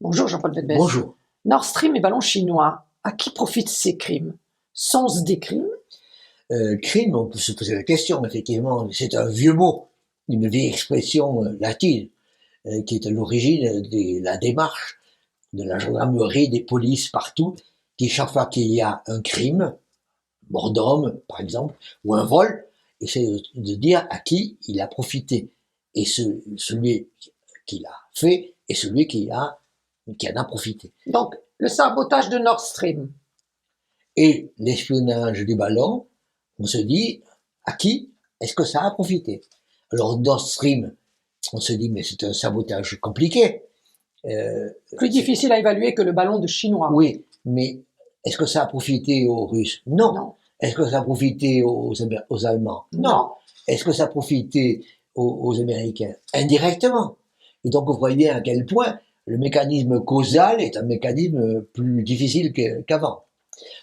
Bonjour Jean-Paul Vedbès. Bonjour. Nord Stream et ballons chinois, à qui profitent ces crimes? Sont-ce des crimes? Crime, on peut se poser la question, effectivement. C'est un vieux mot, une vieille expression latine, qui est à l'origine de la démarche de la gendarmerie, des polices partout, qui chaque fois qu'il y a un crime, mort d'homme par exemple, ou un vol, essaie de dire à qui il a profité. Et celui qui l'a fait et celui qui en a profité. Donc, le sabotage de Nord Stream. Et l'espionnage du ballon, on se dit, à qui est-ce que ça a profité? Alors, Nord Stream, on se dit, mais c'est un sabotage compliqué. Plus difficile à évaluer que le ballon de Chinois. Oui, mais est-ce que ça a profité aux Russes? Non. Est-ce que ça a profité aux Allemands? Non. Est-ce que ça a profité aux Américains? Indirectement. Et donc, vous voyez à quel point le mécanisme causal est un mécanisme plus difficile qu'avant.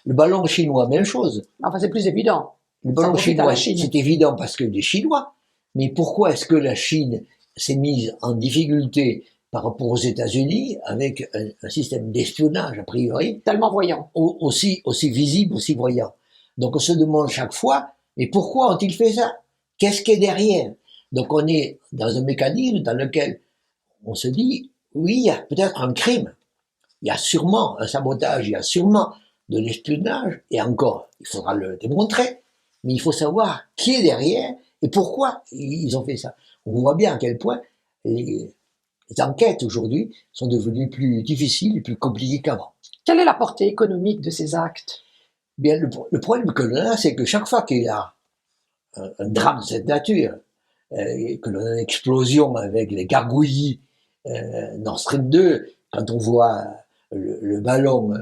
Le ballon chinois, même chose. Enfin, c'est plus évident. Le ballon chinois, c'est évident parce que des Chinois. Mais pourquoi est-ce que la Chine s'est mise en difficulté par rapport aux États-Unis avec un système d'espionnage, a priori, tellement voyant, aussi visible, aussi voyant? Donc on se demande chaque fois, mais pourquoi ont-ils fait ça? Qu'est-ce qui est derrière? Donc on est dans un mécanisme dans lequel on se dit, oui, il y a peut-être un crime, il y a sûrement un sabotage, il y a sûrement de l'espionnage, et encore, il faudra le démontrer, mais il faut savoir qui est derrière et pourquoi ils ont fait ça. On voit bien à quel point les enquêtes aujourd'hui sont devenues plus difficiles et plus compliquées qu'avant. Quelle est la portée économique de ces actes? Bien, le problème que l'on a, c'est que chaque fois qu'il y a un drame de cette nature, que l'on a une explosion avec les gargouillis Nord Stream 2, quand on voit le ballon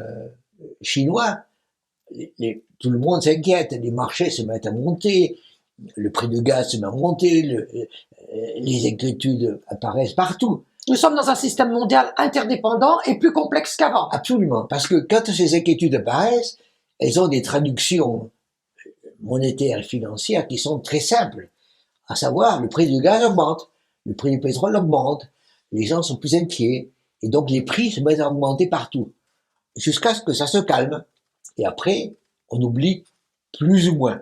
chinois, tout le monde s'inquiète, les marchés se mettent à monter, le prix du gaz se met à monter, les inquiétudes apparaissent partout. Nous sommes dans un système mondial interdépendant et plus complexe qu'avant. Absolument, parce que quand ces inquiétudes apparaissent, elles ont des traductions monétaires et financières qui sont très simples, à savoir le prix du gaz augmente, le prix du pétrole augmente, les gens sont plus inquiets, et donc les prix se mettent à augmenter partout, jusqu'à ce que ça se calme. Et après, on oublie plus ou moins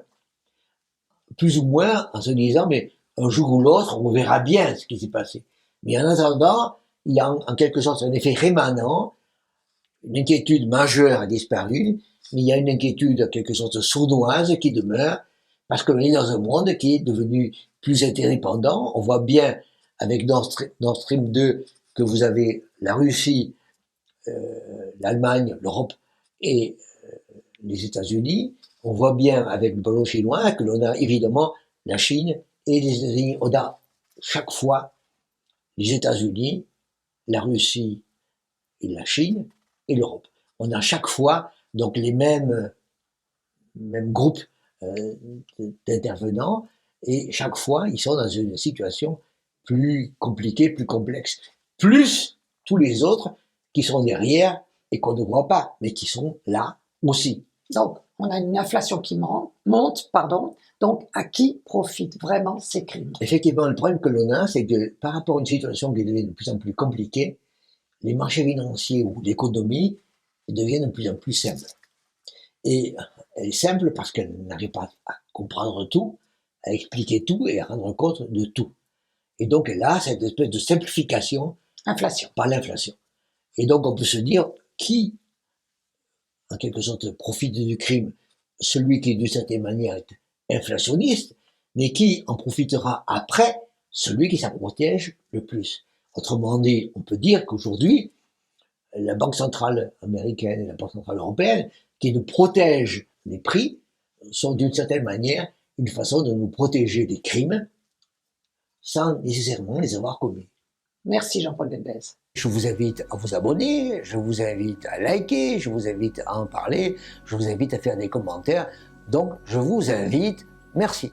en se disant, mais un jour ou l'autre, on verra bien ce qui s'est passé. Mais en attendant, il y a en quelque sorte un effet rémanent, une inquiétude majeure a disparu, mais il y a une inquiétude en quelque sorte sournoise qui demeure, parce qu'on est dans un monde qui est devenu plus interdépendant. On voit bien avec Nord Stream 2 que vous avez la Russie, l'Allemagne, l'Europe et les États-Unis. On voit bien avec le ballon chinois que l'on a évidemment la Chine et les États-Unis. On a chaque fois les États-Unis, la Russie et la Chine et l'Europe. On a chaque fois donc les mêmes groupes d'intervenants et chaque fois ils sont dans une situation plus compliquée, plus complexe. Plus tous les autres qui sont derrière et qu'on ne voit pas, mais qui sont là aussi. Donc, on a une inflation qui monte. Donc, à qui profitent vraiment ces crimes? Effectivement, le problème que l'on a, c'est que par rapport à une situation qui devient de plus en plus compliquée, les marchés financiers ou l'économie deviennent de plus en plus simples. Et elle est simple parce qu'elle n'arrive pas à comprendre tout, à expliquer tout et à rendre compte de tout. Et donc elle a cette espèce de simplification par l'inflation. Et donc on peut se dire qui, en quelque sorte, profite du crime? Celui qui, d'une certaine manière, est inflationniste, mais qui en profitera après? Celui qui s'en protège le plus. Autrement dit, on peut dire qu'aujourd'hui, la Banque centrale américaine et la Banque centrale européenne, qui nous protègent les prix, sont d'une certaine manière une façon de nous protéger des crimes sans nécessairement les avoir commis. Merci Jean-Paul Vedbès. Je vous invite à vous abonner, je vous invite à liker, je vous invite à en parler, je vous invite à faire des commentaires. Donc, je vous invite. Merci.